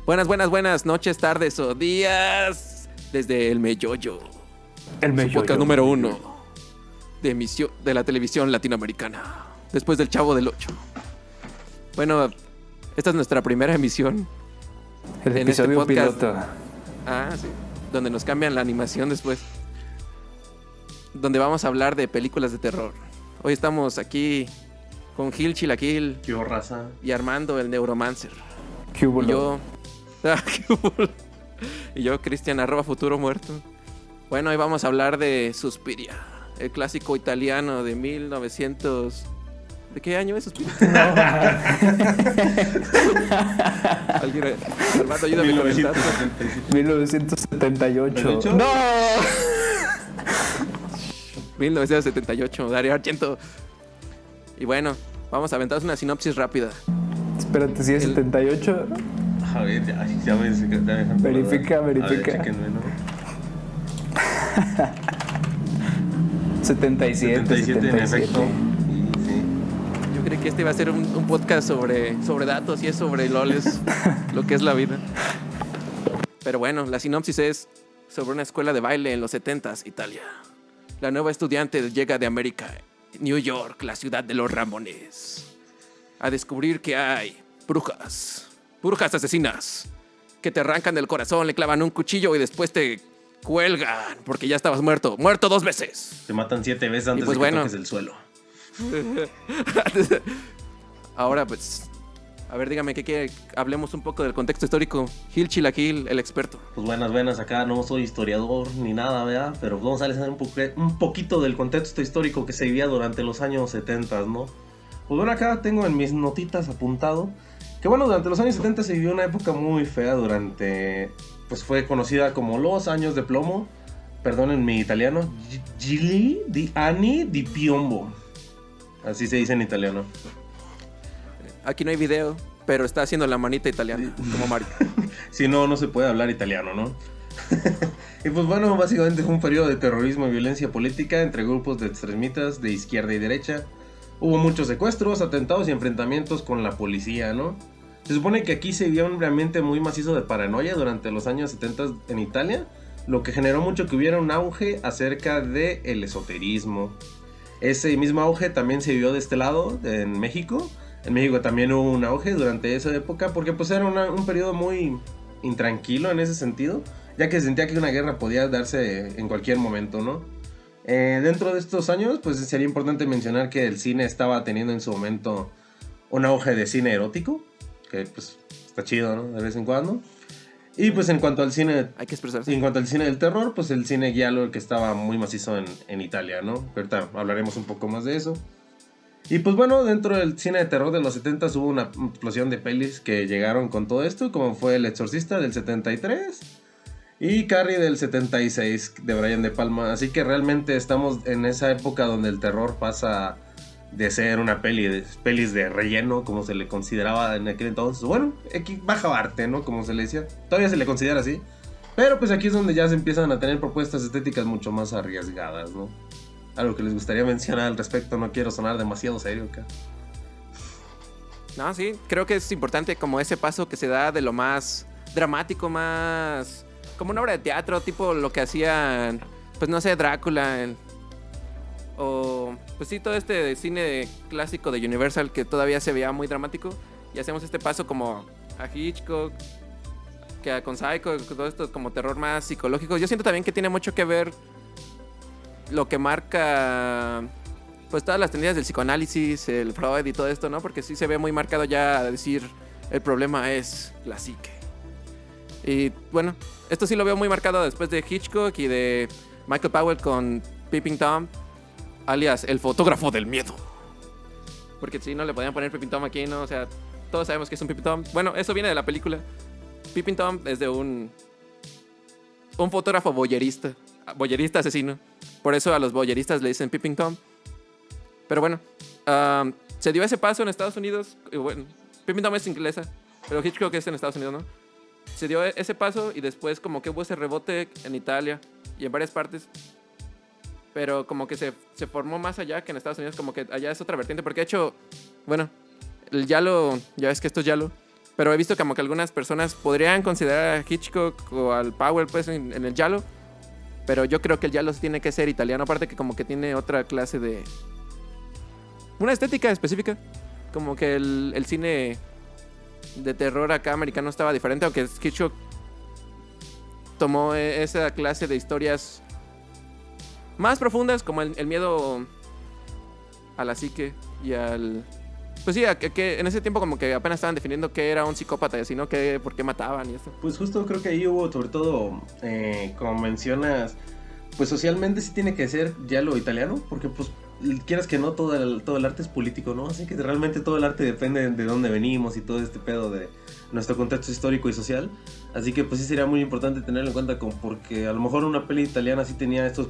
Buenas noches, tardes o días desde el Meyoyo. El Su podcast número 1 de la televisión latinoamericana, después del Chavo del Ocho. Bueno, esta es nuestra primera emisión. El en este episodio podcast. piloto. Sí, donde nos cambian la animación después. Donde vamos a hablar de películas de terror. Hoy estamos aquí con Gil Chilaquil. ¿Qué raza? Y Armando, el Neuromancer. ¿Qué hubo? Y yo... y yo, Cristian, @futuro muerto. Bueno, hoy vamos a hablar de Suspiria, el clásico italiano de 1900... ¿De qué año es Suspiria? Alguien, Armando, ayúdame con el dato. 1978. ¿18? ¡No! 1978, Dario Argento. Y bueno, vamos a aventarnos una sinopsis rápida. Espérate, si es 78. A ver, ya me dejan. Verifica. A ver, chéquenme, ¿no? 77 en efecto. Sí. Yo creí que este iba a ser un podcast sobre datos y es sobre loles, lo que es la vida. Pero bueno, la sinopsis es sobre una escuela de baile en los 70s, Italia. La nueva estudiante llega de América, New York, la ciudad de los Ramones, a descubrir que hay brujas asesinas, que te arrancan el corazón, le clavan un cuchillo y después te cuelgan porque ya estabas muerto 2 veces. Te matan 7 veces antes pues de que bueno. toques el suelo. Ahora pues, a ver, dígame qué quiere. Hablemos un poco del contexto histórico. Gil Chilaquil, el experto. Pues buenas, acá no soy historiador ni nada, ¿verdad? Pero vamos a leer un poquito del contexto histórico que se vivía durante los años 70, ¿no? Pues bueno, acá tengo en mis notitas apuntado que bueno, durante los años 70 se vivió una época muy fea pues fue conocida como los años de plomo, perdonen mi italiano, Gili di anni di piombo, así se dice en italiano. Aquí no hay video, pero está haciendo la manita italiana, como Mario. Si no, no se puede hablar italiano, ¿no? Y pues bueno, básicamente fue un periodo de terrorismo y violencia política entre grupos de extremistas de izquierda y derecha. Hubo muchos secuestros, atentados y enfrentamientos con la policía, ¿no? Se supone que aquí se vivía un ambiente muy macizo de paranoia durante los años 70 en Italia, lo que generó mucho que hubiera un auge acerca del esoterismo. Ese mismo auge también se vio de este lado, en México. En México también hubo un auge durante esa época, porque pues era un periodo muy intranquilo en ese sentido, ya que se sentía que una guerra podía darse en cualquier momento, ¿no? Dentro de estos años, pues sería importante mencionar que el cine estaba teniendo en su momento un auge de cine erótico, que pues está chido, ¿no? De vez en cuando. Y pues en cuanto al cine... Hay que expresarse. En cuanto al cine del terror, pues el cine giallo que estaba muy macizo en Italia, ¿no? Ahorita hablaremos un poco más de eso. Y pues bueno, dentro del cine de terror de los 70 hubo una explosión de pelis que llegaron con todo esto, como fue El Exorcista del 73 y Carrie del 76 de Brian De Palma. Así que realmente estamos en esa época donde el terror pasa de ser una pelis de relleno, como se le consideraba en aquel entonces. Bueno, baja arte, ¿no? Como se le decía. Todavía se le considera así. Pero pues aquí es donde ya se empiezan a tener propuestas estéticas mucho más arriesgadas, ¿no? Algo que les gustaría mencionar al respecto, no quiero sonar demasiado serio acá. No, sí, creo que es importante como ese paso que se da de lo más dramático, más... como una obra de teatro, tipo lo que hacían, pues no sé, Drácula, o pues sí, todo este cine clásico de Universal que todavía se veía muy dramático, y hacemos este paso como a Hitchcock, que con Psycho, todo esto como terror más psicológico. Yo siento también que tiene mucho que ver lo que marca pues todas las tendencias del psicoanálisis, el Freud y todo esto, ¿no? Porque sí se ve muy marcado ya decir el problema es la psique. Y bueno, esto sí lo veo muy marcado después de Hitchcock y de Michael Powell con Peeping Tom, alias el fotógrafo del miedo. Porque si no le podían poner Peeping Tom aquí, ¿no? O sea, todos sabemos que es un Peeping Tom. Bueno, eso viene de la película. Peeping Tom es de un fotógrafo voyerista asesino. Por eso a los voyeristas le dicen Peeping Tom. Pero bueno, se dio ese paso en Estados Unidos. Y bueno, Peeping Tom es inglesa, pero Hitchcock es en Estados Unidos, ¿no? Se dio ese paso y después como que hubo ese rebote en Italia y en varias partes. Pero como que se formó más allá que en Estados Unidos, como que allá es otra vertiente. Porque de hecho, bueno, el giallo, ya ves que esto es giallo, Pero he visto como que algunas personas podrían considerar a Hitchcock o al Powell pues en el giallo. Pero yo creo que el giallo tiene que ser italiano. Aparte que como que tiene otra clase de... una estética específica. Como que el cine de terror acá americano estaba diferente. Aunque Hitchcock tomó esa clase de historias más profundas. Como el miedo a la psique y al... pues sí, que en ese tiempo como que apenas estaban definiendo qué era un psicópata y así, ¿no? Por qué mataban y eso. Pues justo creo que ahí hubo, sobre todo, como mencionas, pues socialmente sí tiene que ser ya lo italiano, porque pues quieras que no, todo el arte es político, ¿no? Así que realmente todo el arte depende de dónde venimos y todo este pedo de nuestro contexto histórico y social. Así que pues sí sería muy importante tenerlo en cuenta, porque a lo mejor una peli italiana sí tenía estos,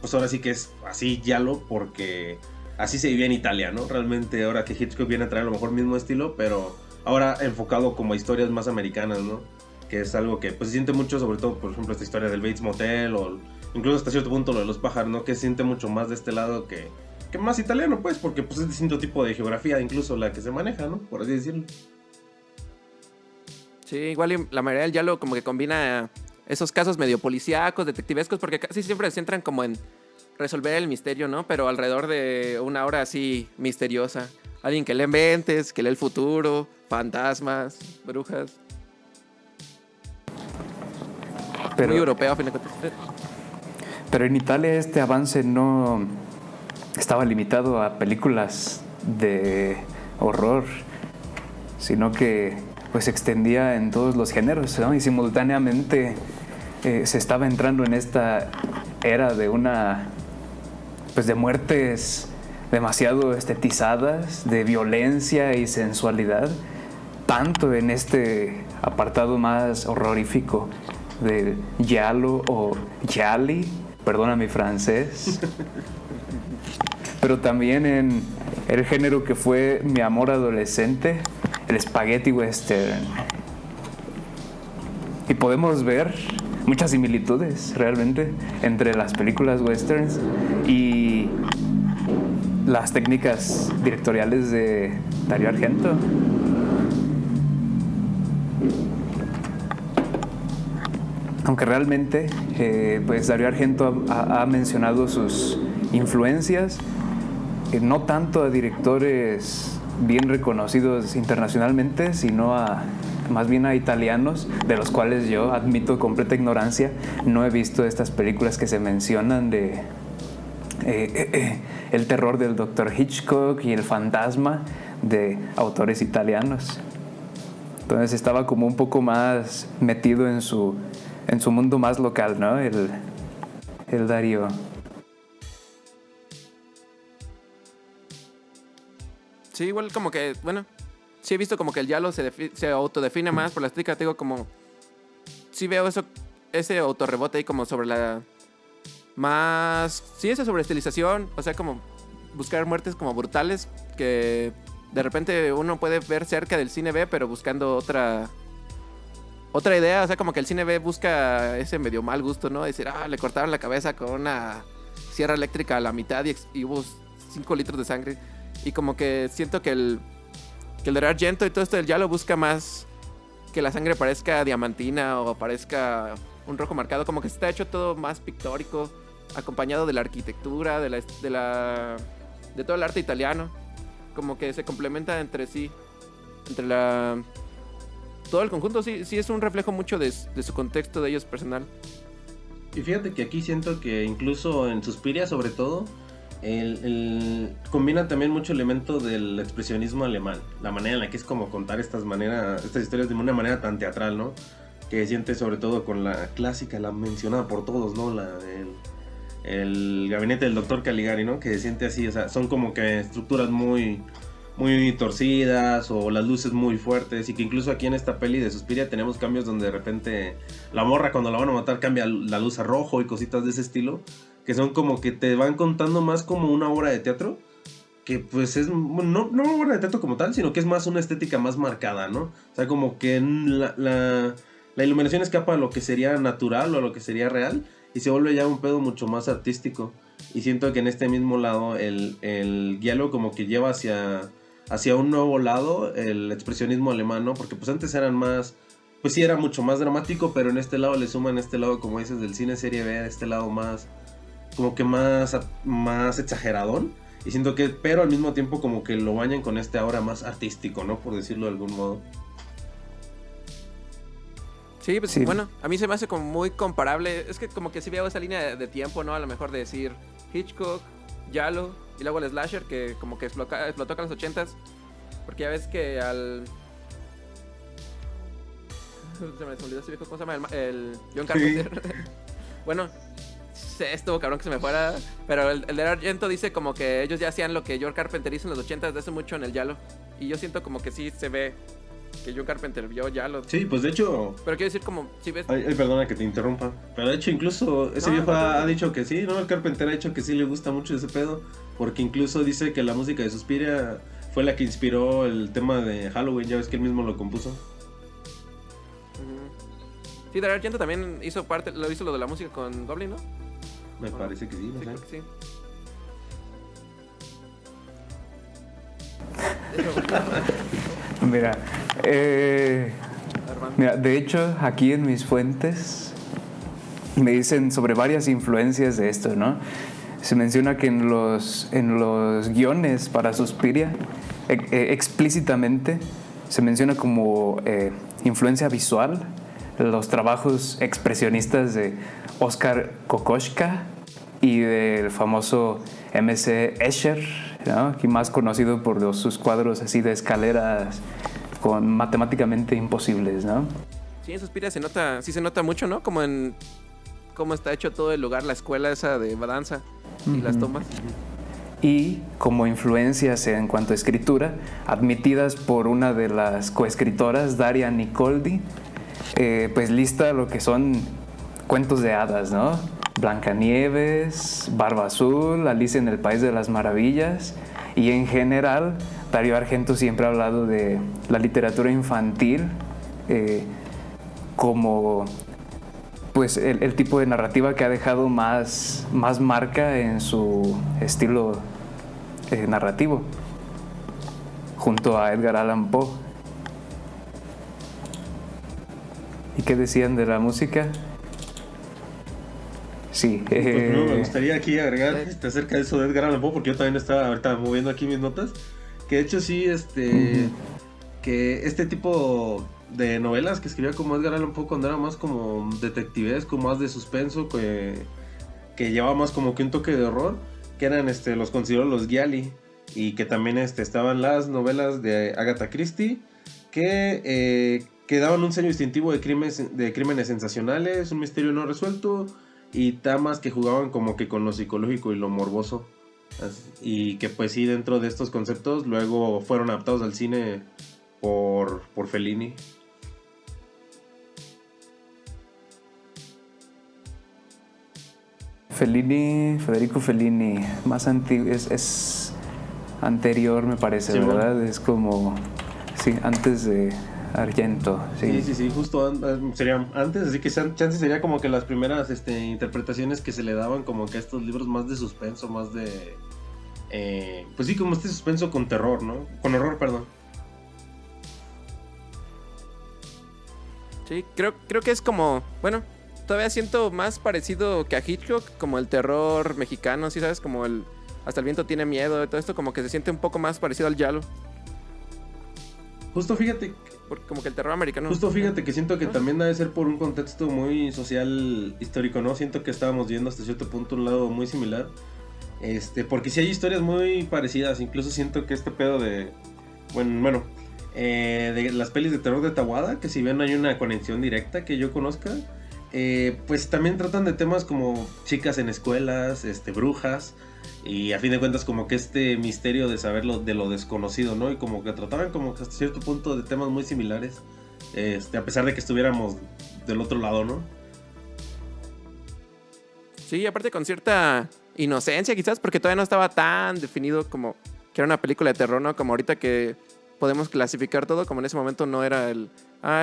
pues ahora sí que es así giallo, porque... así se vivía en Italia, ¿no? Realmente ahora que Hitchcock viene a traer a lo mejor el mismo estilo, pero ahora enfocado como a historias más americanas, ¿no? Que es algo que pues se siente mucho, sobre todo, por ejemplo, esta historia del Bates Motel o incluso hasta cierto punto lo de los pájaros, ¿no? Que se siente mucho más de este lado que más italiano, pues, porque pues es distinto tipo de geografía, incluso la que se maneja, ¿no? Por así decirlo. Sí, igual y la mayoría del giallo como que combina esos casos medio policíacos, detectivescos, porque casi siempre se centran como en resolver el misterio, ¿no? Pero alrededor de una hora así misteriosa. Alguien que lee mentes, que lee el futuro, fantasmas, brujas. Pero, muy europeo, a fin de cuentas. pero en Italia este avance no estaba limitado a películas de horror, sino que pues se extendía en todos los géneros, ¿no? Y simultáneamente se estaba entrando en esta era de una... pues de muertes demasiado estetizadas, de violencia y sensualidad, tanto en este apartado más horrorífico de giallo o gialli, perdona mi francés, pero también en el género que fue mi amor adolescente, el spaghetti western. Y podemos ver muchas similitudes realmente entre las películas westerns y las técnicas directoriales de Dario Argento. Aunque realmente pues Dario Argento ha mencionado sus influencias, no tanto a directores bien reconocidos internacionalmente, sino más bien a italianos, de los cuales yo admito completa ignorancia. No he visto estas películas que se mencionan de el terror del Dr. Hitchcock y el fantasma de autores italianos. Entonces estaba como un poco más metido en su mundo más local, ¿no? El Dario. Sí, igual como que, bueno, sí he visto como que el giallo se autodefine más por la estética, te digo, como... sí veo ese autorrebote ahí como sobre la... más... sí, esa sobreestilización, o sea, como buscar muertes como brutales que de repente uno puede ver cerca del cine B, pero buscando otra idea, o sea, como que el cine B busca ese medio mal gusto, ¿no? Decir, le cortaron la cabeza con una sierra eléctrica a la mitad y hubo 5 litros de sangre. Y como que siento que el de Argento y todo esto del giallo busca más que la sangre parezca diamantina o parezca un rojo marcado, como que está hecho todo más pictórico, acompañado de la arquitectura, de todo el arte italiano, como que se complementa entre sí, todo el conjunto. Sí es un reflejo mucho de su contexto de ellos personal. Y fíjate que aquí siento que incluso en Suspiria, sobre todo, combina también mucho elemento del expresionismo alemán, la manera en la que es como contar estas historias de una manera tan teatral, ¿no? Que siente sobre todo con la clásica, la mencionada por todos, ¿no? El gabinete del doctor Caligari, ¿no? Que se siente así, o sea, son como que estructuras muy, muy torcidas o las luces muy fuertes, y que incluso aquí en esta peli de Suspiria tenemos cambios donde de repente la morra cuando la van a matar cambia la luz a rojo y cositas de ese estilo, que son como que te van contando más como una obra de teatro, que pues es no una obra de teatro como tal, sino que es más una estética más marcada, ¿no? O sea, como que la iluminación escapa a lo que sería natural o a lo que sería real y se vuelve ya un pedo mucho más artístico. Y siento que en este mismo lado el giallo como que lleva hacia hacia un nuevo lado, el expresionismo alemán, ¿no? Porque pues antes eran más, pues sí era mucho más dramático, pero en este lado le suman este lado, como dices, del cine serie B, este lado más, como que más exageradón. Y siento que, pero al mismo tiempo como que lo bañan con este aura más artístico, ¿no? Por decirlo de algún modo. Sí, pues Sí. bueno, a mí se me hace como muy comparable. Es que como que sí veo esa línea de tiempo, ¿no? A lo mejor de decir Hitchcock, Giallo y luego el slasher que como que explotó con los 80s. Porque ya ves que al... Se me olvidó ese viejo, ¿cómo se llama? El John Carpenter. Bueno, estuvo cabrón que se me fuera. Pero el de Argento dice como que ellos ya hacían lo que John Carpenter hizo en los 80s desde hace mucho en el Giallo. Y yo siento como que sí se ve que John Carpenter vio Giallo. Sí, pues de hecho... Pero quiero decir como, si ves... Ay, perdona que te interrumpa. Pero de hecho incluso ese No, viejo no, ha dicho que sí, ¿no? El Carpenter ha dicho que sí le gusta mucho ese pedo. Porque incluso dice que la música de Suspiria fue la que inspiró el tema de Halloween. Ya ves que él mismo lo compuso. Sí, Dario Argento también hizo lo de la música con Goblin, ¿no? Me parece que sí, no Sí, sé. creo que sí. Mira, Armando. mira, de hecho, aquí en mis fuentes me dicen sobre varias influencias de esto, ¿no? Se menciona que en los guiones para Suspiria, explícitamente, se menciona como influencia visual los trabajos expresionistas de Oskar Kokoschka y del famoso M.C. Escher, ¿no? Aquí más conocido por sus cuadros así de escaleras con matemáticamente imposibles, ¿no? Sí, en Suspiria se nota mucho, ¿no? Como en cómo está hecho todo el lugar, la escuela esa de danza y las tomas. Y como influencias en cuanto a escritura, admitidas por una de las coescritoras, Daria Nicoldi, pues lista lo que son cuentos de hadas, ¿no? Blancanieves, Barba Azul, Alicia en el País de las Maravillas, y en general Dario Argento siempre ha hablado de la literatura infantil como pues el tipo de narrativa que ha dejado más marca en su estilo narrativo, junto a Edgar Allan Poe. ¿Y qué decían de la música? Sí. Pues, primero me gustaría aquí agregar acerca de eso de Edgar Allan Poe, porque yo también estaba ahorita moviendo aquí mis notas. Que de hecho sí, que este tipo de novelas que escribía como Edgar Allan Poe cuando era más como detectivesco, más de suspenso, que llevaba más como que un toque de horror, que eran los considero los gialli, y que también estaban las novelas de Agatha Christie, que daban un sello distintivo de crímenes sensacionales, un misterio no resuelto y tramas que jugaban como que con lo psicológico y lo morboso. Y que pues sí, dentro de estos conceptos luego fueron adaptados al cine por Fellini. Federico Fellini, más antiguo, es anterior me parece, Sí, ¿verdad? bueno. Es como, sí, antes de Argento. Sí, justo sería antes, así que chance sería como que las primeras interpretaciones que se le daban como que a estos libros más de suspenso, más de... pues sí, como este suspenso con terror, ¿no? Con horror, perdón. Sí, creo que es como, bueno, todavía siento más parecido que a Hitchcock, como el terror mexicano, ¿sí sabes? Como hasta el viento tiene miedo y todo esto, como que se siente un poco más parecido al giallo. Justo fíjate Como que el terror americano. que siento que también debe ser por un contexto muy social histórico, ¿no? Siento que estábamos viendo hasta cierto punto un lado muy similar. Porque sí hay historias muy parecidas, incluso siento que este pedo de... Bueno, de las pelis de terror de Tawada, que si bien no hay una conexión directa que yo conozca, pues también tratan de temas como chicas en escuelas, brujas, y a fin de cuentas como que este misterio de saber de lo desconocido, ¿no? Y como que trataban como que hasta cierto punto de temas muy similares, a pesar de que estuviéramos del otro lado, ¿no? Sí, aparte con cierta inocencia quizás, porque todavía no estaba tan definido como que era una película de terror, ¿no? Como ahorita que podemos clasificar todo, como en ese momento no era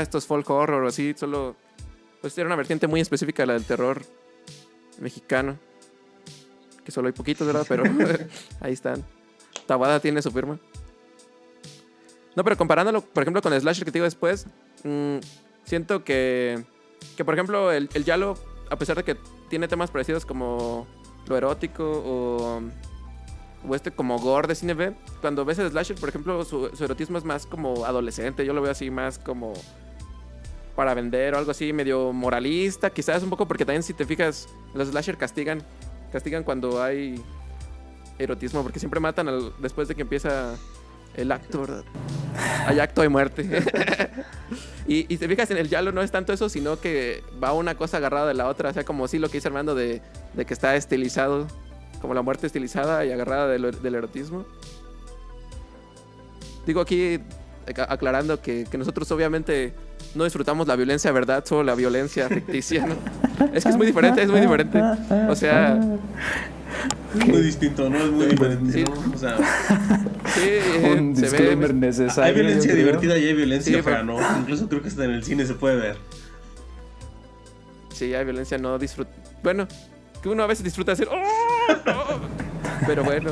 esto es folk horror o así, solo pues era una vertiente muy específica la del terror mexicano, que solo hay poquitos, ¿verdad? Pero ahí están. Tawada tiene su firma. No, pero comparándolo, por ejemplo, con el slasher que te digo después, siento que por ejemplo, el giallo, a pesar de que tiene temas parecidos como lo erótico o como gore de cine B, cuando ves el slasher, por ejemplo, su erotismo es más como adolescente. Yo lo veo así más como para vender o algo así, medio moralista. Quizás un poco porque también, si te fijas, los slasher castigan cuando hay erotismo, porque siempre matan después de que empieza el acto. Hay acto de muerte. y te fijas, en el giallo no es tanto eso, sino que va una cosa agarrada de la otra. O sea, como sí lo que dice Armando de que está estilizado, como la muerte estilizada y agarrada del erotismo. Digo aquí, aclarando que nosotros obviamente no disfrutamos la violencia, ¿verdad? Solo la violencia ficticia, ¿no? Es que es muy diferente. O sea... Es muy distinto, ¿no? Es muy diferente, sí. ¿no? O sea... Sí, un disclaimer necesario. Hay violencia divertida y hay violencia fea, ¿no? Incluso creo que hasta en el cine se puede ver. Sí, hay violencia no bueno, que uno a veces disfruta decir ¡oh! ¡Oh! Pero bueno,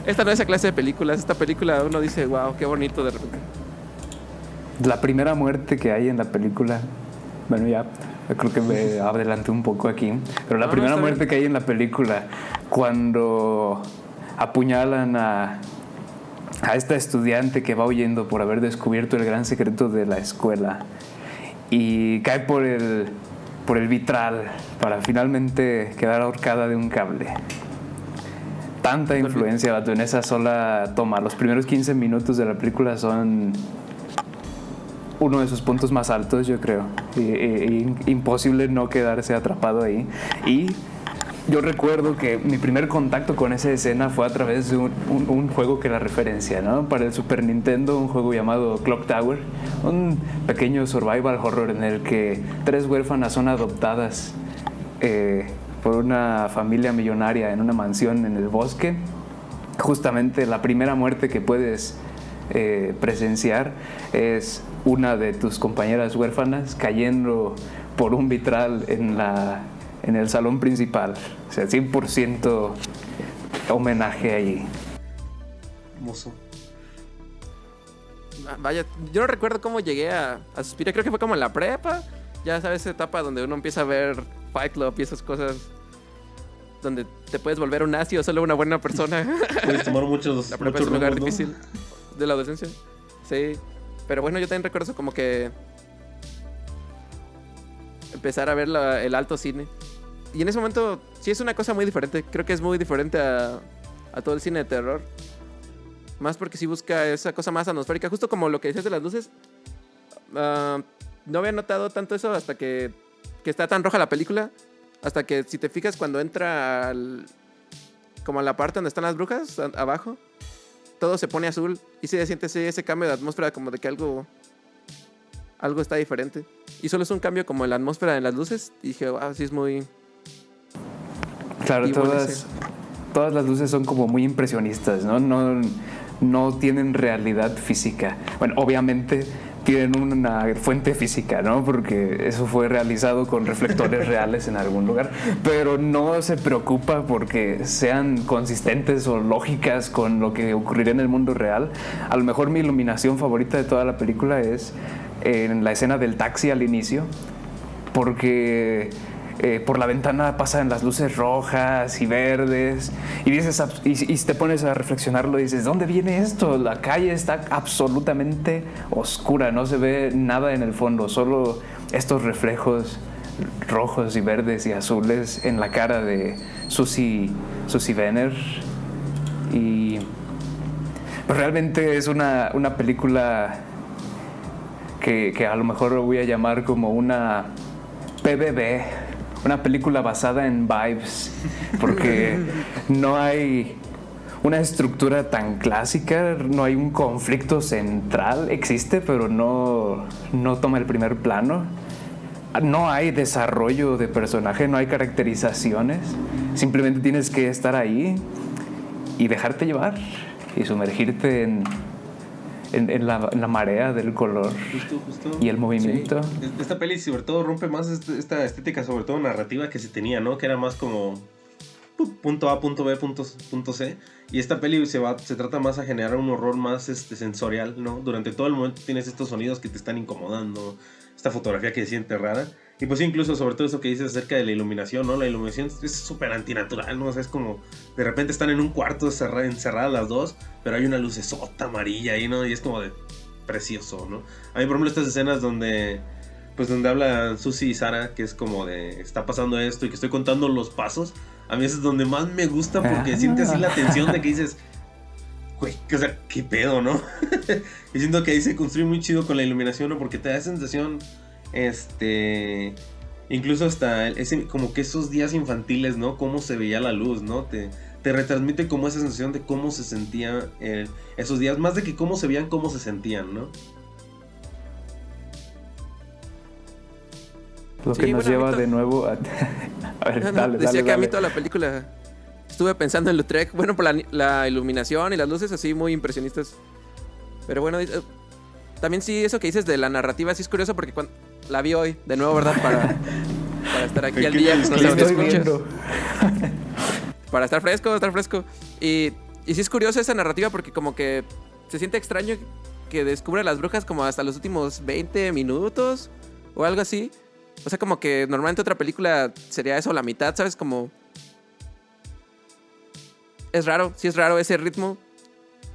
esta no es esa clase de películas. Esta película uno dice, wow, qué bonito de repente. La primera muerte que hay en la película, bueno, ya creo que me adelanté un poco aquí, pero la primera muerte bien que hay en la película, cuando apuñalan a esta estudiante que va huyendo por haber descubierto el gran secreto de la escuela y cae por el vitral para finalmente quedar ahorcada de un cable. Tanta influencia, vato, en esa sola toma. Los primeros 15 minutos de la película son uno de sus puntos más altos, yo creo. Imposible no quedarse atrapado ahí. Y yo recuerdo que mi primer contacto con esa escena fue a través de un juego que la referencia, ¿no? Para el Super Nintendo, un juego llamado Clock Tower, un pequeño survival horror en el que 3 huérfanas son adoptadas por una familia millonaria en una mansión en el bosque. Justamente la primera muerte que puedes presenciar es una de tus compañeras huérfanas cayendo por un vitral en el salón principal. O sea, 100% homenaje allí. Hermoso. Vaya, yo no recuerdo cómo llegué a Suspiria. Creo que fue como en la prepa. Ya sabes, esa etapa donde uno empieza a ver Fight Club y esas cosas, donde te puedes volver un nazi o solo una buena persona. Puedes tomar muchos. La prepa es un lugar difícil, ¿no? De la adolescencia. Sí. Pero bueno, yo también recuerdo eso, como que empezar a ver el alto cine. Y en ese momento sí es una cosa muy diferente. Creo que es muy diferente a todo el cine de terror. Más porque sí busca esa cosa más atmosférica. Justo como lo que decías de las luces. No había notado tanto eso hasta que está tan roja la película. Hasta que, si te fijas, cuando entra como a la parte donde están las brujas, abajo, todo se pone azul. Y se siente ese cambio de atmósfera, como de que algo está diferente. Y solo es un cambio como en la atmósfera de las luces. Y dije, wow, sí es muy... Claro, todas las luces son como muy impresionistas, ¿no? No tienen realidad física. Bueno, obviamente tienen una fuente física, ¿no? Porque eso fue realizado con reflectores reales en algún lugar. Pero no se preocupa porque sean consistentes o lógicas con lo que ocurriría en el mundo real. A lo mejor mi iluminación favorita de toda la película es en la escena del taxi al inicio, porque por la ventana pasan las luces rojas y verdes y dices, y te pones a reflexionarlo y dices, ¿dónde viene esto? La calle está absolutamente oscura, no se ve nada en el fondo, solo estos reflejos rojos y verdes y azules en la cara de Susie Benner. Y pues realmente es una película que a lo mejor lo voy a llamar como una PBB, una película basada en vibes, porque no hay una estructura tan clásica, no hay un conflicto central, existe, pero no toma el primer plano. No hay desarrollo de personaje, no hay caracterizaciones, simplemente tienes que estar ahí y dejarte llevar y sumergirte en la marea del color. Justo. Y el movimiento. Sí. Esta peli sobre todo rompe más esta estética, sobre todo narrativa que se tenía, ¿no? Que era más como punto A, punto B, punto C. Y esta peli se trata más a generar un horror más sensorial, ¿no? Durante todo el momento tienes estos sonidos que te están incomodando, esta fotografía que se siente rara. Y pues incluso sobre todo eso que dices acerca de la iluminación, ¿no? La iluminación es súper antinatural, ¿no? O sea, es como de repente están en un cuarto encerradas las dos, pero hay una lucesota amarilla ahí, ¿no? Y es como de precioso, ¿no? A mí, por ejemplo, estas escenas donde hablan Susie y Sara, que es como de está pasando esto y que estoy contando los pasos, a mí eso es donde más me gusta porque sientes así la tensión de que dices, güey, o sea, qué pedo, ¿no? Y siento que ahí se construye muy chido con la iluminación, ¿no? Porque te da sensación, incluso hasta como que esos días infantiles, ¿no? Cómo se veía la luz, ¿no? Te retransmite como esa sensación de cómo se sentía esos días, más de que cómo se veían, cómo se sentían, ¿no? Lo que nos lleva de nuevo a... A ver, dale, decía que dale. a mí toda la película estuve pensando en Lautrec, bueno, por la iluminación y las luces así muy impresionistas. Pero bueno, también sí, eso que dices de la narrativa sí es curioso porque cuando la vi hoy, de nuevo, ¿verdad? Para estar aquí al día, no sé dónde escuchas. Para estar fresco. Y sí es curioso esa narrativa porque como que se siente extraño que descubre a las brujas como hasta los últimos 20 minutos o algo así. O sea, como que normalmente otra película sería eso, la mitad, ¿sabes? Como... Es raro ese ritmo,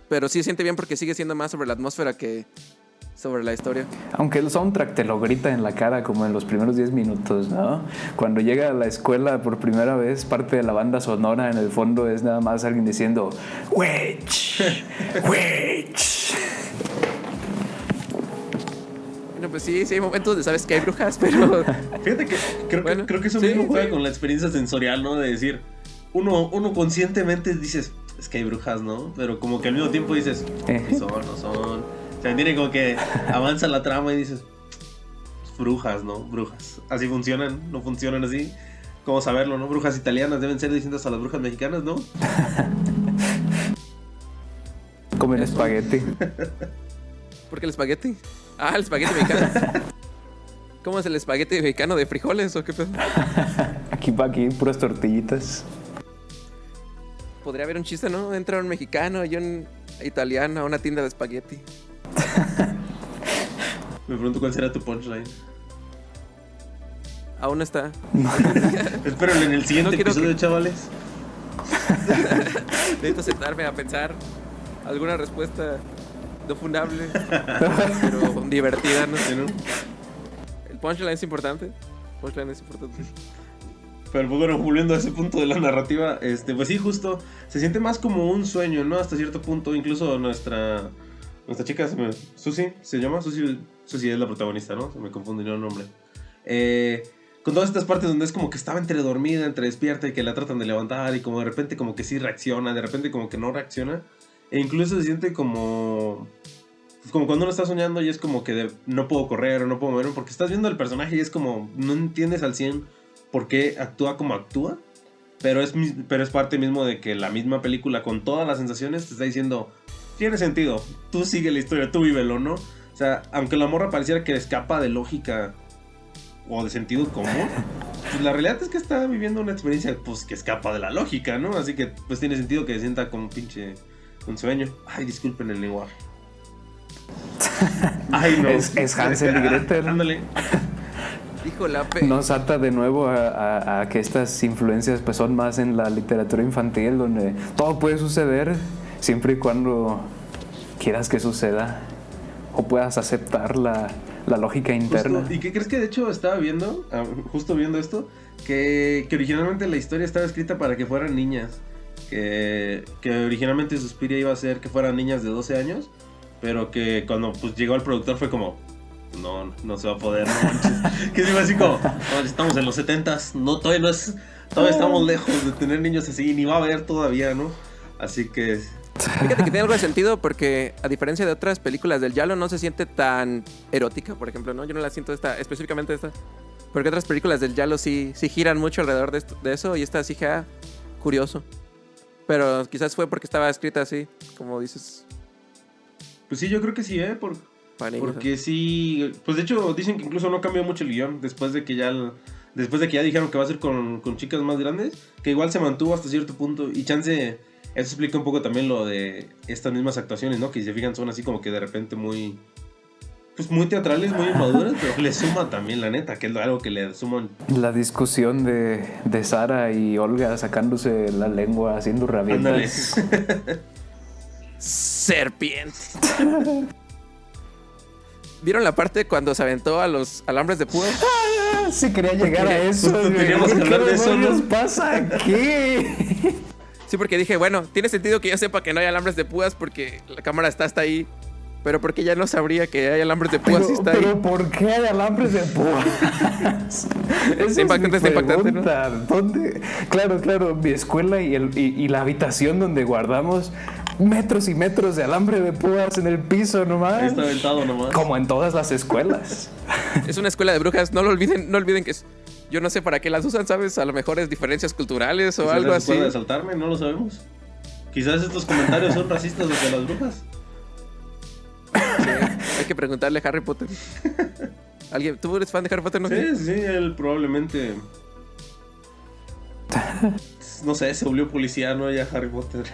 pero sí se siente bien porque sigue siendo más sobre la atmósfera que sobre la historia. Aunque el soundtrack te lo grita en la cara como en los primeros 10 minutos, ¿no? Cuando llega a la escuela por primera vez, parte de la banda sonora en el fondo es nada más alguien diciendo Witch. Bueno, pues sí, hay momentos donde sabes que hay brujas, pero... Fíjate que creo que eso mismo juega con la experiencia sensorial, ¿no? De decir, uno conscientemente dices, es que hay brujas, ¿no? Pero como que al mismo tiempo dices, no son. O sea, tiene como que avanza la trama y dices, brujas, ¿no? Brujas. Así funcionan, no funcionan así. ¿Cómo saberlo, no? Brujas italianas deben ser distintas a las brujas mexicanas, ¿no? Comen espagueti. ¿Por qué el espagueti? Ah, el espagueti mexicano. ¿Cómo es el espagueti mexicano? ¿De frijoles o qué pedo? Aquí, puras tortillitas. Podría haber un chiste, ¿no? Entra un mexicano y un italiano a una tienda de espagueti. Me pregunto cuál será tu punchline. Aún no está. Espérenlo en el siguiente episodio, chavales. Necesito sentarme a pensar alguna respuesta no fundable, pero divertida, ¿no? El punchline es importante. Pero pues bueno, volviendo a ese punto de la narrativa, pues sí, justo se siente más como un sueño, ¿no? Hasta cierto punto, incluso nuestra chica, Susie, ¿se llama? Susie es la protagonista, ¿no? Se me confunde el nombre. Con todas estas partes donde es como que estaba entre dormida, entre despierta y que la tratan de levantar y como de repente como que sí reacciona, de repente como que no reacciona. E incluso se siente como cuando uno está soñando y es como que no puedo correr o no puedo moverme porque estás viendo el personaje y es como no entiendes al 100 por qué actúa como actúa, pero es parte mismo de que la misma película con todas las sensaciones te está diciendo tiene sentido, tú sigue la historia, tú vívelo, ¿no? O sea, aunque la morra pareciera que escapa de lógica o de sentido común, pues la realidad es que está viviendo una experiencia pues que escapa de la lógica, ¿no? Así que pues tiene sentido que se sienta como un pinche un sueño. Ay, disculpen el lenguaje. Ay, no. Es Hansel y Gretel. Ándale. Dijo la Nos ata de nuevo a que estas influencias pues son más en la literatura infantil, donde todo puede suceder siempre y cuando quieras que suceda o puedas aceptar la lógica interna. Justo, ¿y qué crees que de hecho estaba viendo? Justo viendo esto, que originalmente la historia estaba escrita para que fueran niñas. Que originalmente Suspiria iba a ser que fueran niñas de 12 años, pero que cuando pues llegó el productor fue como no se va a poder, ¿no? Que es así como estamos en los 70s, todavía estamos lejos de tener niños así, ni va a haber todavía, ¿no? Así que fíjate que tiene algo de sentido porque a diferencia de otras películas del Giallo no se siente tan erótica, por ejemplo, ¿no? Yo no la siento específicamente esta, porque otras películas del Giallo sí giran mucho alrededor de eso y esta sí curioso. Pero quizás fue porque estaba escrita así, como dices. Pues sí, yo creo que sí, porque sí. Pues de hecho dicen que incluso no cambió mucho el guión después de que ya después de que ya dijeron que va a ser con chicas más grandes, que igual se mantuvo hasta cierto punto. Y chance, eso explica un poco también lo de estas mismas actuaciones, ¿no? Que si se fijan son así como que de repente muy... Pues muy teatrales, muy inmaduras, pero le suma también, la neta, que es algo que le suman. La discusión de Sara y Olga sacándose la lengua, haciendo rabietas. Ándale. Serpiente. ¿Vieron la parte cuando se aventó a los alambres de púas? Sí, quería llegar a eso. Justo teníamos que hablar de eso, ¿no? ¿Qué nos pasa aquí? Sí, porque dije, bueno, tiene sentido que yo sepa que no hay alambres de púas porque la cámara está hasta ahí. Pero porque ya no sabría que hay alambres de púas si está ahí. Pero ¿por qué hay alambres de púas? Está impactante, ¿no? ¿Dónde? Claro, mi escuela y la habitación donde guardamos metros y metros de alambre de púas en el piso nomás. Ahí está aventado nomás. Como en todas las escuelas. Es una escuela de brujas, no lo olviden, no olviden que es... Yo no sé para qué las usan, ¿sabes? A lo mejor es diferencias culturales o algo así. ¿Puede saltarme? No lo sabemos. Quizás estos comentarios son racistas hacia las brujas. Sí, hay que preguntarle a Harry Potter. ¿Alguien? ¿Tú eres fan de Harry Potter? No sé. Sí, él probablemente... No sé, se volvió policía, ¿no? Ya Harry Potter.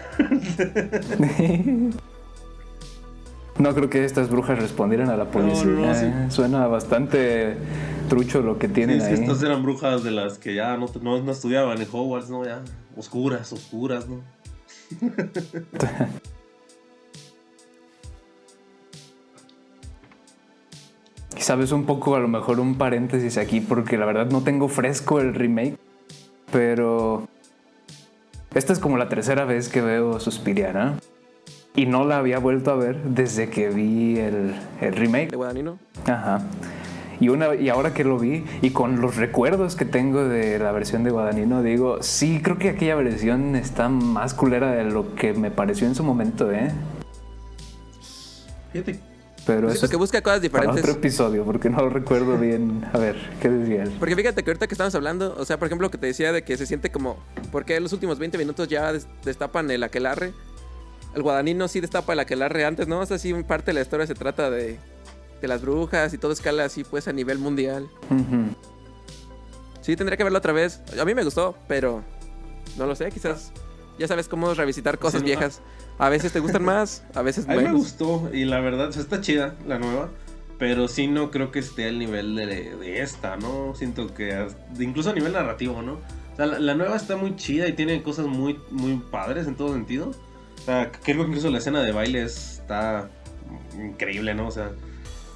No creo que estas brujas respondieran a la policía. No, sí. Suena bastante trucho lo que tienen Sí, ahí. estas eran brujas de las que ya no estudiaban en Hogwarts, ¿no? Ya oscuras, ¿no? Y sabes, un poco, a lo mejor un paréntesis aquí, porque la verdad no tengo fresco el remake, pero esta es como la tercera vez que veo Suspiria, ¿no? Y no la había vuelto a ver desde que vi el remake. ¿De Guadagnino? Ajá. Y ahora que lo vi, y con los recuerdos que tengo de la versión de Guadagnino, digo, sí, creo que aquella versión está más culera de lo que me pareció en su momento, ¿eh? Fíjate. Pero Siento eso que busca cosas para diferentes. otro episodio, porque no lo recuerdo bien. A ver, ¿qué decía él? Porque fíjate que ahorita que estamos hablando, o sea, por ejemplo, que te decía de que se siente como... Porque en los últimos 20 minutos ya destapan el aquelarre. El Guadagnino sí destapa el aquelarre antes, ¿no? O sea, sí, en parte de la historia se trata de las brujas y todo escala así, pues, a nivel mundial. Uh-huh. Sí, tendría que verlo otra vez. A mí me gustó, pero... No lo sé, quizás... Ya sabes cómo revisitar cosas viejas. A veces te gustan más, a veces A mí me menos. gustó y la verdad, o sea, está chida la nueva, pero sí no creo que esté al nivel de esta, ¿no? Siento que incluso a nivel narrativo, ¿no? O sea, la nueva está muy chida y tiene cosas muy, muy padres en todo sentido. O sea, creo que incluso la escena de baile está increíble, ¿no? O sea...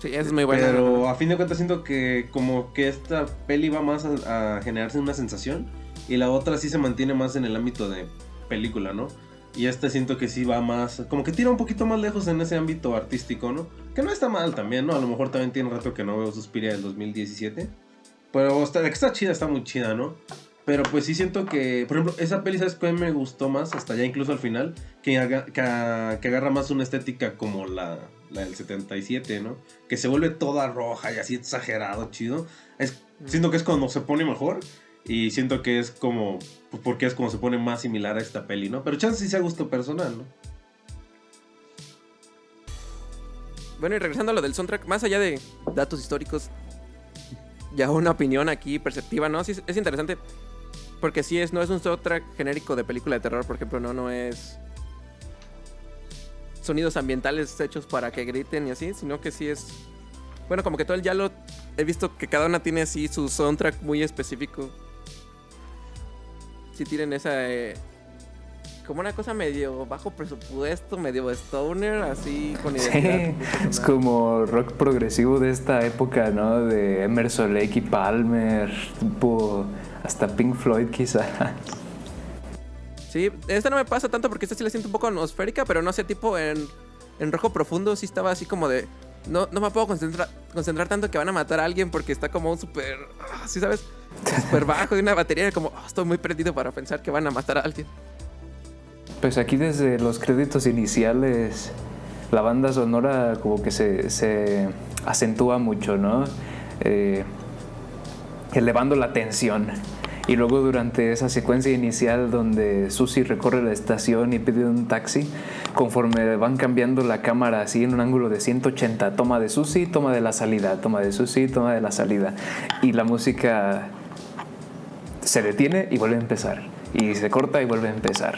Sí, esa es muy buena. Pero a fin de cuentas siento que como que esta peli va más a generarse una sensación y la otra sí se mantiene más en el ámbito de película, ¿no? Y esta siento que sí va más, como que tira un poquito más lejos en ese ámbito artístico, ¿no? Que no está mal también, ¿no? A lo mejor también tiene un rato que no veo Suspiria del 2017. Pero de que está chida, está muy chida, ¿no? Pero pues sí siento que, por ejemplo, esa peli, ¿sabes cuál me gustó más? Hasta ya incluso al final, que agarra más una estética como la del 77, ¿no? Que se vuelve toda roja y así exagerado, chido. Siento que es cuando se pone mejor. Y siento que es como... Porque es como se pone más similar a esta peli, ¿no? Pero chance sí sea gusto personal, ¿no? Bueno, y regresando a lo del soundtrack, más allá de datos históricos, ya una opinión aquí perceptiva, ¿no? Sí, es interesante. Porque sí no es un soundtrack genérico de película de terror, por ejemplo, no es sonidos ambientales hechos para que griten y así, sino que sí es... Bueno, como que todo ya lo he visto que cada una tiene así su soundtrack muy específico. Sí tienen esa... como una cosa medio bajo presupuesto, medio stoner, así con identidad. Sí, es como rock progresivo de esta época, ¿no? De Emerson, Lake y Palmer, tipo hasta Pink Floyd quizá. Sí, esta no me pasa tanto porque esta sí la siento un poco atmosférica, pero no sé, tipo en Rojo Profundo sí estaba así como de... No me puedo concentrar tanto que van a matar a alguien porque está como un súper... ¿sí sabes? Súper bajo y una batería como... estoy muy perdido para pensar que van a matar a alguien. Pues aquí desde los créditos iniciales la banda sonora como que se acentúa mucho, ¿no? Elevando la tensión. Y luego durante esa secuencia inicial donde Susie recorre la estación y pide un taxi, conforme van cambiando la cámara así en un ángulo de 180, toma de Susie, toma de la salida, toma de Susie, toma de la salida. Y la música se detiene y vuelve a empezar. Y se corta y vuelve a empezar.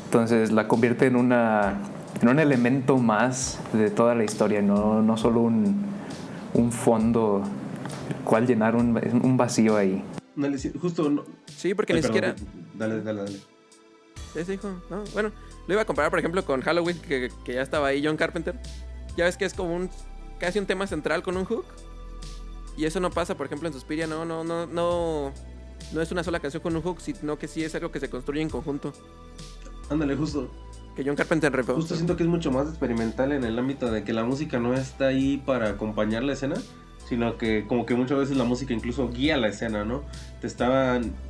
Entonces la convierte en un elemento más de toda la historia, no solo un fondo cual llenar un vacío ahí. Dale, sí, justo. No. Sí, porque ni siquiera. Dale. Sí, hijo. No, bueno, lo iba a comparar, por ejemplo, con Halloween, que ya estaba ahí John Carpenter. Ya ves que es como casi un tema central con un hook. Y eso no pasa, por ejemplo, en Suspiria. No es una sola canción con un hook, sino que sí es algo que se construye en conjunto. Ándale, justo. Que John Carpenter repite. Justo siento que es mucho más experimental en el ámbito de que la música no está ahí para acompañar la escena, sino que como que muchas veces la música incluso guía la escena, ¿no?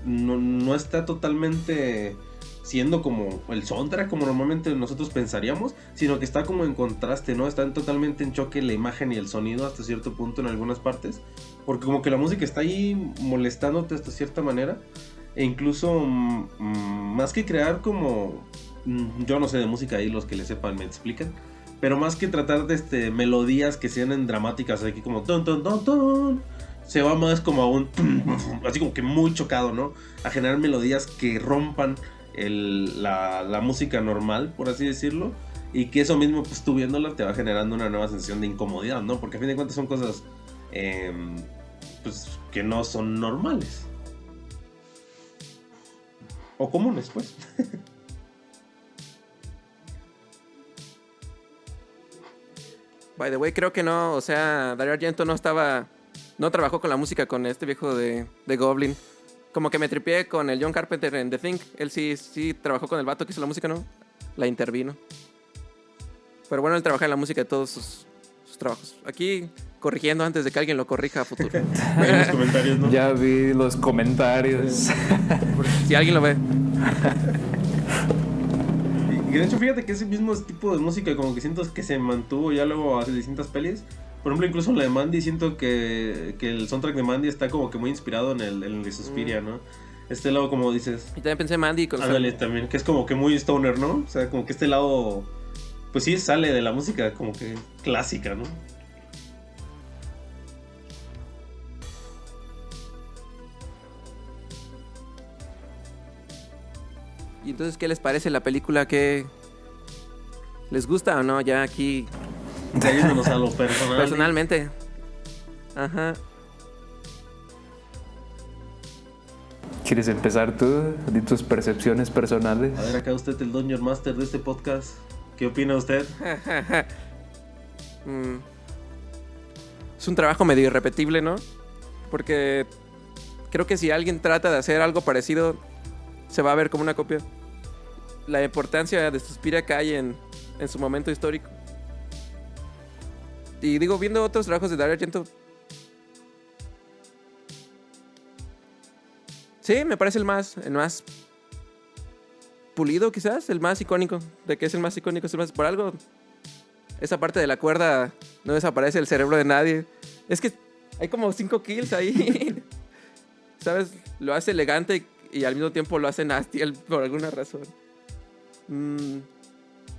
No está totalmente siendo como el soundtrack como normalmente nosotros pensaríamos, sino que está como en contraste, ¿no? Están totalmente en choque la imagen y el sonido hasta cierto punto en algunas partes, porque como que la música está ahí molestándote hasta cierta manera, e incluso más que crear como, yo no sé de música ahí, los que le sepan me explican, pero más que tratar de melodías que sean dramáticas, aquí como ton ton ton ton, se va más como a un así como que muy chocado, ¿no? A generar melodías que rompan la música normal, por así decirlo, y que eso mismo, pues tú viéndola te va generando una nueva sensación de incomodidad, ¿no? Porque a fin de cuentas son cosas pues que no son normales o comunes, pues. By the way, creo que no, o sea, Dario Argento no trabajó con la música con este viejo de Goblin. Como que me tripié con el John Carpenter en The Thing. Él sí trabajó con el vato que hizo la música, ¿no? La intervino. Pero bueno, él trabaja en la música de todos sus trabajos. Aquí, corrigiendo antes de que alguien lo corrija a futuro. En los comentarios, ¿no? Ya vi los comentarios. Si alguien lo ve. Y de hecho, fíjate que ese mismo tipo de música como que siento que se mantuvo ya luego hace distintas pelis. Por ejemplo, incluso en la de Mandy siento que el soundtrack de Mandy está como que muy inspirado en el de Suspiria, ¿no? Este lado, como dices... Y también pensé en Mandy con... Ándale, también, que es como que muy stoner, ¿no? O sea, como que este lado, pues sí, sale de la música como que clásica, ¿no? Y entonces, ¿qué les parece la película? ¿Qué les gusta o no? Ya aquí... Yéndonos a lo personal. Personalmente. Ajá. ¿Quieres empezar tú? ¿De tus percepciones personales? A ver, acá usted, el Dungeon Master de este podcast. ¿Qué opina usted? Es un trabajo medio irrepetible, ¿no? Porque creo que si alguien trata de hacer algo parecido, se va a ver como una copia. La importancia de Suspiria cae en su momento histórico. Y digo, viendo otros trabajos de Dario Argento, sí, me parece el más pulido, quizás, el más icónico. ¿De qué es el más icónico? Es el más, por algo, esa parte de la cuerda no desaparece del cerebro de nadie. Es que hay como 5 kills ahí. ¿Sabes? Lo hace elegante y al mismo tiempo lo hace nasty por alguna razón.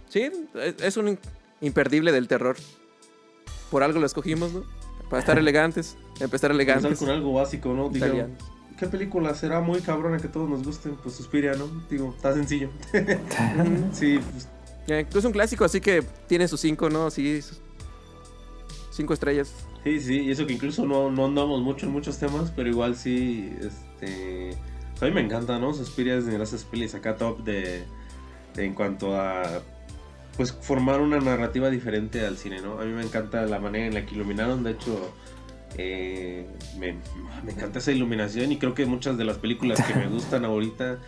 Sí, es un imperdible del terror. Por algo lo escogimos, ¿no? Para estar elegantes, empezar elegantes. Empezar con algo básico, ¿no? Digo, Italianos. ¿qué película será muy cabrona que todos nos gusten? Pues Suspiria, ¿no? Digo, está sencillo. Sí, pues. Incluso un clásico, así que tiene sus 5, ¿no? Sí, sus 5 estrellas. Sí, y eso que incluso no andamos mucho en muchos temas, pero igual sí, pues a mí me encanta, ¿no? Suspiria es de esas pelis acá top en cuanto a, pues, formar una narrativa diferente al cine, ¿no? A mí me encanta la manera en la que iluminaron, de hecho, me encanta esa iluminación y creo que muchas de las películas que me gustan ahorita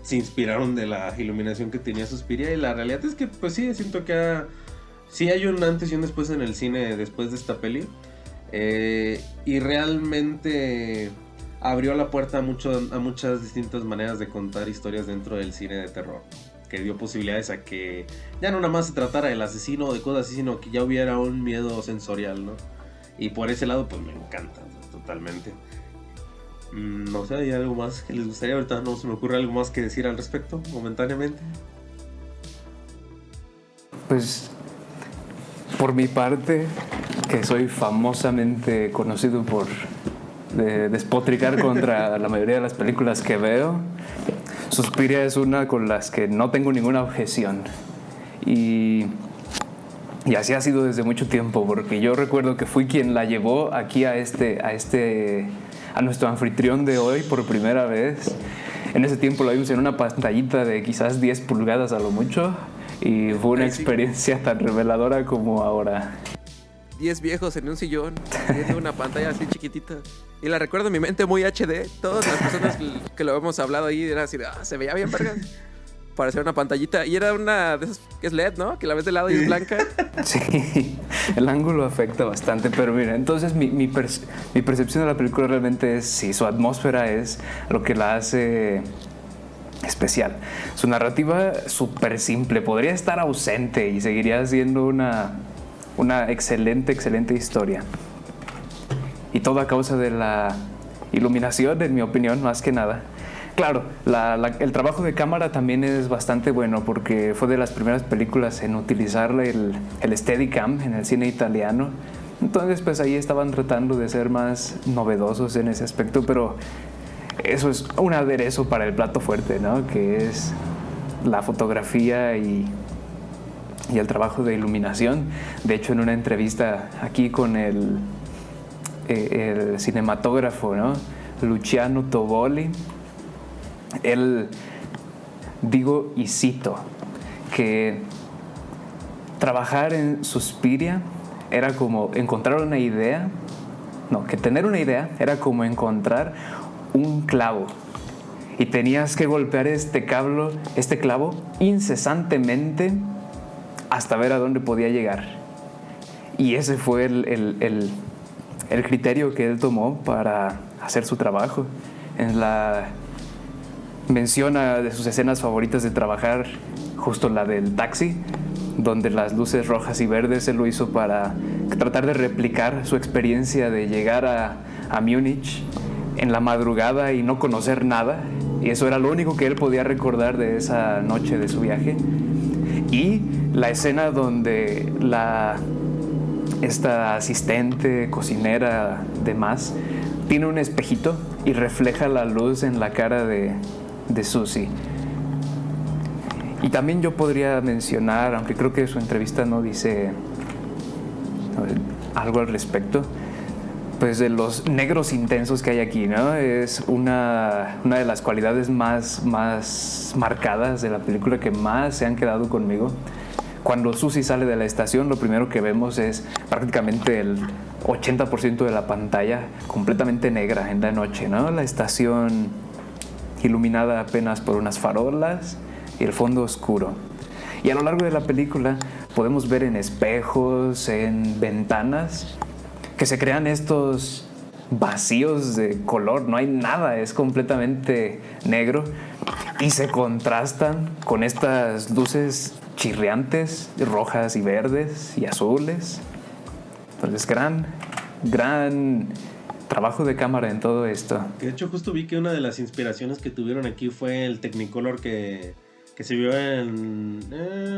se inspiraron de la iluminación que tenía Suspiria, y la realidad es que, pues sí, siento que sí hay un antes y un después en el cine después de esta peli, y realmente abrió la puerta a muchas distintas maneras de contar historias dentro del cine de terror, que dio posibilidades a que ya no nada más se tratara del asesino o de cosas así, sino que ya hubiera un miedo sensorial, ¿no? Y por ese lado, pues me encanta, totalmente. No sé, ¿hay algo más que les gustaría? Ahorita no se me ocurre algo más que decir al respecto, momentáneamente. Pues, por mi parte, que soy famosamente conocido por de despotricar contra la mayoría de las películas que veo. Suspiria es una con las que no tengo ninguna objeción. Y así ha sido desde mucho tiempo, porque yo recuerdo que fui quien la llevó aquí a nuestro anfitrión de hoy por primera vez. En ese tiempo lo vimos en una pantallita de quizás 10 pulgadas a lo mucho, y fue una experiencia tan reveladora como ahora. 10 viejos en un sillón, viendo una pantalla así chiquitita. Y la recuerdo en mi mente muy HD. Todas las personas que lo hemos hablado ahí era así, se veía bien vergas. Parecía una pantallita. Y era una de esas que es LED, ¿no? Que la ves de lado y es blanca. Sí, el ángulo afecta bastante. Pero mira, entonces mi percepción de la película realmente es, sí, su atmósfera es lo que la hace especial. Su narrativa súper simple. Podría estar ausente y seguiría siendo una excelente historia. Y todo a causa de la iluminación, en mi opinión, más que nada. Claro, el trabajo de cámara también es bastante bueno, porque fue de las primeras películas en utilizar el Steadicam en el cine italiano. Entonces, pues ahí estaban tratando de ser más novedosos en ese aspecto, pero eso es un aderezo para el plato fuerte, ¿no? Que es la fotografía y el trabajo de iluminación. De hecho, en una entrevista aquí con el cinematógrafo, ¿no? Luciano Tovoli, él digo y cito que trabajar en Suspiria era como encontrar una idea, que tener una idea era como encontrar un clavo, y tenías que golpear este clavo incesantemente hasta ver a dónde podía llegar. Y ese fue el criterio que él tomó para hacer su trabajo. Menciona de sus escenas favoritas de trabajar justo la del taxi, donde las luces rojas y verdes él lo hizo para tratar de replicar su experiencia de llegar a Múnich en la madrugada y no conocer nada, y eso era lo único que él podía recordar de esa noche de su viaje. Y la escena donde esta asistente cocinera de más tiene un espejito y refleja la luz en la cara de Susie. Y también yo podría mencionar, aunque creo que su entrevista no dice algo al respecto, pues de los negros intensos que hay aquí, ¿no? Es una de las cualidades más marcadas de la película, que más se han quedado conmigo. Cuando Susie sale de la estación, lo primero que vemos es prácticamente el 80% de la pantalla completamente negra en la noche, ¿no? La estación iluminada apenas por unas farolas y el fondo oscuro. Y a lo largo de la película podemos ver en espejos, en ventanas, que se crean estos vacíos de color. No hay nada, es completamente negro, y se contrastan con estas luces chirriantes, rojas y verdes y azules. Entonces, gran trabajo de cámara en todo esto. De hecho, justo vi que una de las inspiraciones que tuvieron aquí fue el Technicolor que se vio en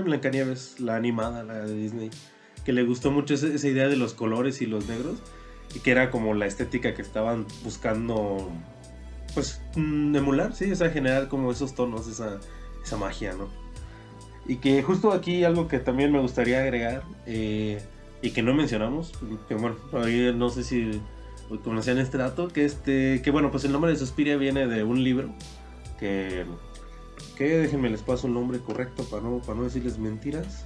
Blancanieves, la animada, la de Disney, que le gustó mucho esa idea de los colores y los negros, y que era como la estética que estaban buscando, pues, emular, sí, o sea, generar como esos tonos, esa magia, ¿no? Y que justo aquí algo que también me gustaría agregar, y que no mencionamos, que bueno, todavía no sé si conocían este dato, que bueno, pues el nombre de Suspiria viene de un libro que déjenme les paso el nombre correcto para no decirles mentiras.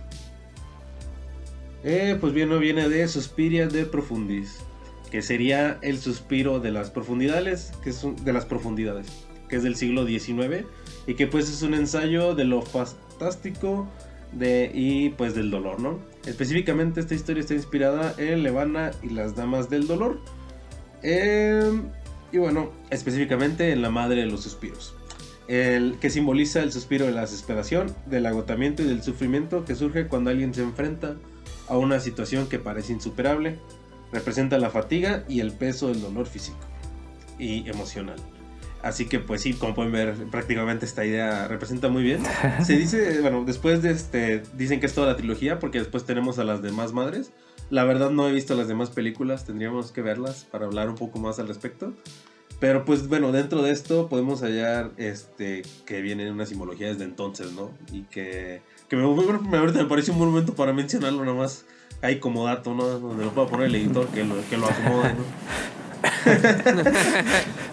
Pues viene de Suspiria de Profundis, que sería el suspiro de las profundidades, que es del siglo XIX, y que pues es un ensayo de lo fantástico y pues del dolor, ¿no? Específicamente esta historia está inspirada en Levana y las damas del dolor, y bueno, específicamente en la madre de los suspiros, que simboliza el suspiro de la desesperación, del agotamiento y del sufrimiento que surge cuando alguien se enfrenta a una situación que parece insuperable. Representa la fatiga y el peso del dolor físico y emocional. Así que pues sí, como pueden ver, prácticamente esta idea representa muy bien. Se dice, bueno, después de dicen que es toda la trilogía, porque después tenemos a las demás madres. La verdad no he visto las demás películas, tendríamos que verlas para hablar un poco más al respecto. Pero pues bueno, dentro de esto podemos hallar que vienen unas simbologías de entonces, ¿no? Y que ahorita me parece un buen momento para mencionarlo nomás. Hay como dato, ¿no? Donde lo pueda poner el editor, que lo acomode, ¿no?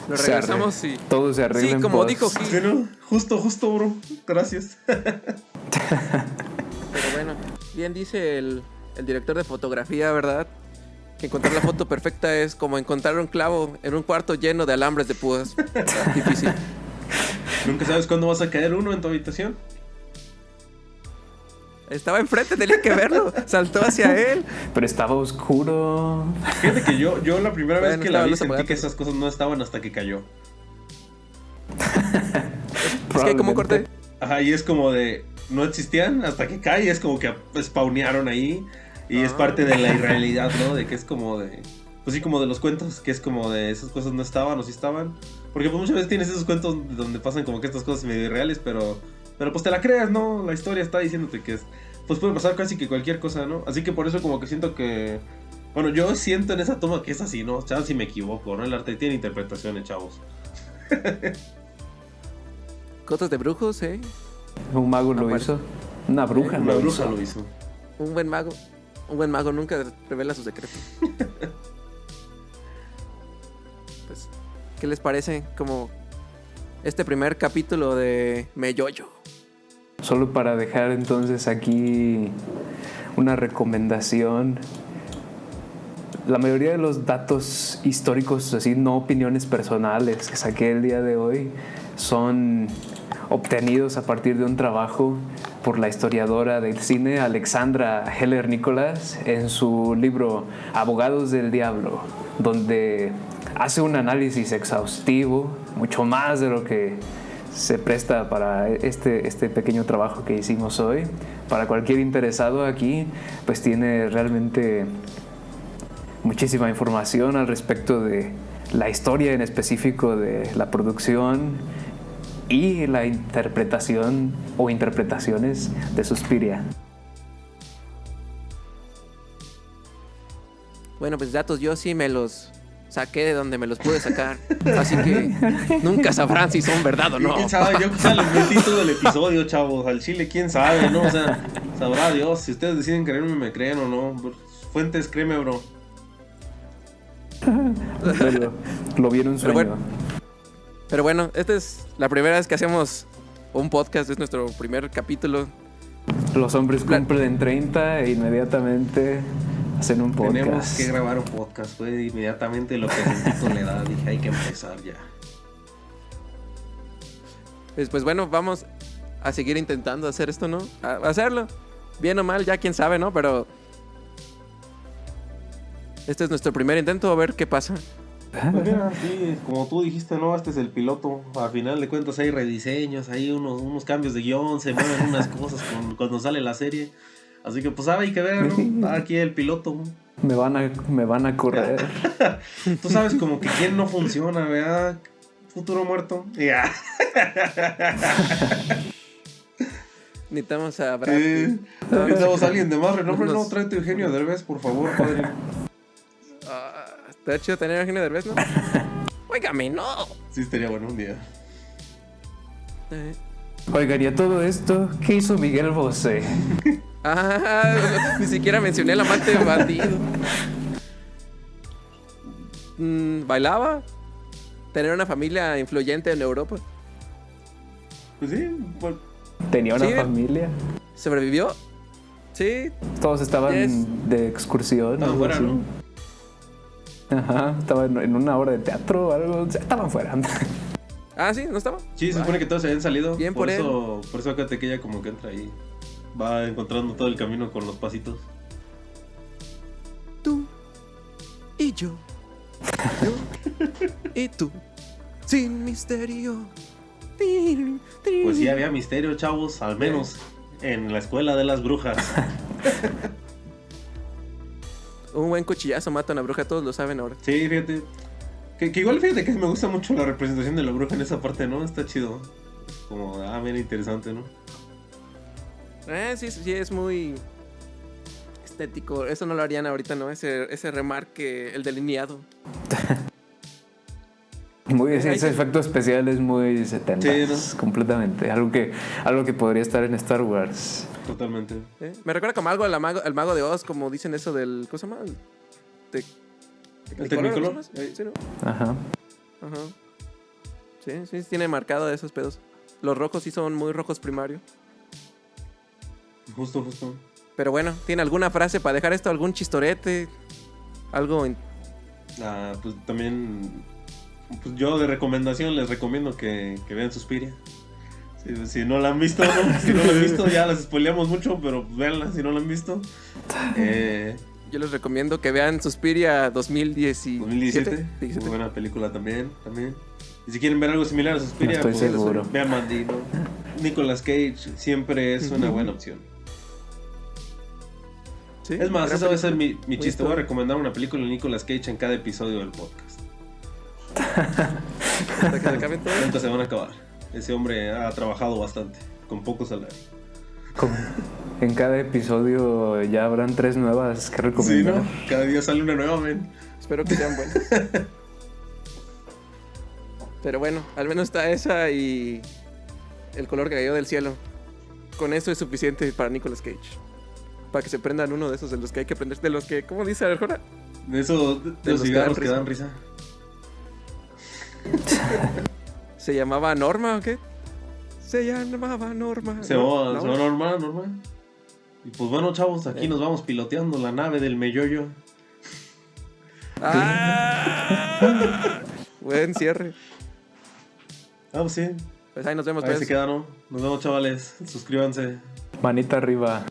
Lo regresamos y... Todo se arregla. Sí, como dijo Gil. Sí, ¿no? Justo, bro. Gracias. Pero bueno, bien dice el director de fotografía, ¿verdad? Que encontrar la foto perfecta es como encontrar un clavo en un cuarto lleno de alambres de púas. Difícil. ¿Nunca sabes cuándo vas a caer uno en tu habitación? Estaba enfrente, tenía que verlo. Saltó hacia él. Pero estaba oscuro. Fíjate que yo la primera vez Bueno, que la vi estaba sentí apagado. que esas cosas no estaban hasta que cayó. Es que hay como un corte. Ajá, y es como de... No existían hasta que cae, es como que spawnearon ahí. Y es parte de la irrealidad, ¿no? De que es como de... Pues sí, como de los cuentos, que es como de esas cosas no estaban o sí estaban. Porque pues muchas veces tienes esos cuentos donde pasan como que estas cosas medio irreales, pero pues te la creas, ¿no? La historia está diciéndote que es... Pues puede pasar casi que cualquier cosa, ¿no? Así que por eso como que siento que... Bueno, yo siento en esa toma que es así, ¿no? Chavos, si me equivoco, ¿no? El arte tiene interpretaciones, chavos. Cotos de brujos, ¿eh? Un mago lo Aparece. hizo. Una bruja Una lo bruja hizo. lo hizo. Un buen mago. Un buen mago nunca revela sus secretos. Pues, ¿qué les parece? Como este primer capítulo de Meyoyo. Solo para dejar entonces aquí una recomendación. La mayoría de los datos históricos, así no opiniones personales que saqué el día de hoy, son obtenidos a partir de un trabajo por la historiadora del cine Alexandra Heller Nicholas en su libro Abogados del Diablo, donde hace un análisis exhaustivo, mucho más de lo que se presta para este pequeño trabajo que hicimos hoy. Para cualquier interesado aquí, pues tiene realmente muchísima información al respecto de la historia en específico de la producción y la interpretación o interpretaciones de Suspiria. Bueno, pues datos yo sí me los saqué de donde me los pude sacar. Así que nunca sabrán si son verdad o no. ¿Quién sabe? Yo quizá les metí todo el episodio, chavos. Al chile, ¿quién sabe? ¿No? O sea, sabrá Dios. Si ustedes deciden creerme, me creen o no. Fuentes, créeme, bro. Lo vieron un sueño. Pero bueno, esta es la primera vez que hacemos un podcast. Es nuestro primer capítulo. Los hombres cumplen 30 e inmediatamente hacen un podcast. Tenemos que grabar un podcast. Fue inmediatamente lo que sentí con la edad. Dije, hay que empezar ya. Pues bueno, vamos a seguir intentando hacer esto, ¿no? A hacerlo. Bien o mal, ya quién sabe, ¿no? Pero este es nuestro primer intento, a ver qué pasa. Pues mira, sí, como tú dijiste, no, este es el piloto. A final de cuentas hay rediseños, hay unos cambios de guión, se mueven unas cosas cuando sale la serie. Así que pues hay que ver, ¿no? Aquí el piloto. Me van a correr. Tú sabes como que quién no funciona, ¿verdad? Futuro muerto. Ya. Necesitamos a Brad. Necesitamos a alguien de más renombre. Nos- No, tráete a Eugenio Derbez, por favor, padre. Está chido tener a Eugenio Derbez, ¿no? Óigame, no. Sí, estaría bueno un día. Oigan, y a todo esto, ¿qué hizo Miguel Bosé? Ni siquiera mencioné el amante bandido. Bailaba. Tener una familia influyente en Europa. Pues sí, pues, Tenía una Sí. familia. ¿Sobrevivió? Sí. Todos estaban Yes. de excursión. estaban algo fuera, así. ¿no? Ajá, estaban en una obra de teatro o algo. O sea, estaban fuera. Ah, sí, ¿no estaba? Sí, se supone que todos se habían salido. Bien por por eso, por eso acuérdate que ella como que entra ahí. Va encontrando todo el camino con los pasitos. Tú y yo. Yo y tú. Sin misterio. Pues sí había misterio, chavos, al menos en la escuela de las brujas. Un buen cuchillazo mata a una bruja, todos lo saben ahora. Sí, fíjate. Que igual fíjate que me gusta mucho la representación de la bruja en esa parte, ¿no? Está chido. Como, mira, interesante, ¿no? Sí, sí, es muy estético. Eso no lo harían ahorita, ¿no? Ese remarque, el delineado. Ese efecto especial es muy 70, Sí, ¿no? completamente. Algo que podría estar en Star Wars. Totalmente. Me recuerda como algo al mago de Oz, como dicen eso del... ¿Cómo se llama? ¿El Technicolor? Sí, ¿no? Ajá. Ajá. Sí, sí, tiene marcado esos pedos. Los rojos sí son muy rojos primario. Justo. Pero bueno, ¿tiene alguna frase para dejar esto? ¿Algún chistorete? Algo... Pues también... Pues yo de recomendación les recomiendo que vean Suspiria. Si no la han visto, ¿no? Si no la han visto, ya las spoileamos mucho, pero véanla si no la han visto. Yo les recomiendo que vean Suspiria 2017. 2017. Muy buena película también. Y si quieren ver algo similar a Suspiria, No estoy seguro. vean Mandy, ¿no? Nicolas Cage siempre es una buena opción. Sí, Es más, esa va a ser mi Muy chiste. Voy a historia. recomendar una película de Nicolas Cage en cada episodio del podcast. Hasta que se acaben todos. Nunca se van a acabar. Ese hombre ha trabajado bastante, con poco salario. En cada episodio ya habrán 3 nuevas que Sí, recomendar. ¿no? Cada día sale una nueva, men. Espero que sean buenas. Pero bueno, al menos está esa y El color que cayó del cielo. Con eso es suficiente para Nicolas Cage. Para que se prendan uno de esos de los que hay que prender. De los que, ¿cómo dice Arjona? De esos de los los cigarros que dan risa. ¿Se llamaba Norma o qué? Se llamaba Norma. Se ¿no? va ¿No? normal. Y pues bueno, chavos, aquí nos vamos piloteando la nave del Meyoyo. ¡Ah! Buen cierre. Pues sí. Pues ahí nos vemos. Ahí Pues. se quedaron. Nos vemos, chavales. Suscríbanse. Manita arriba.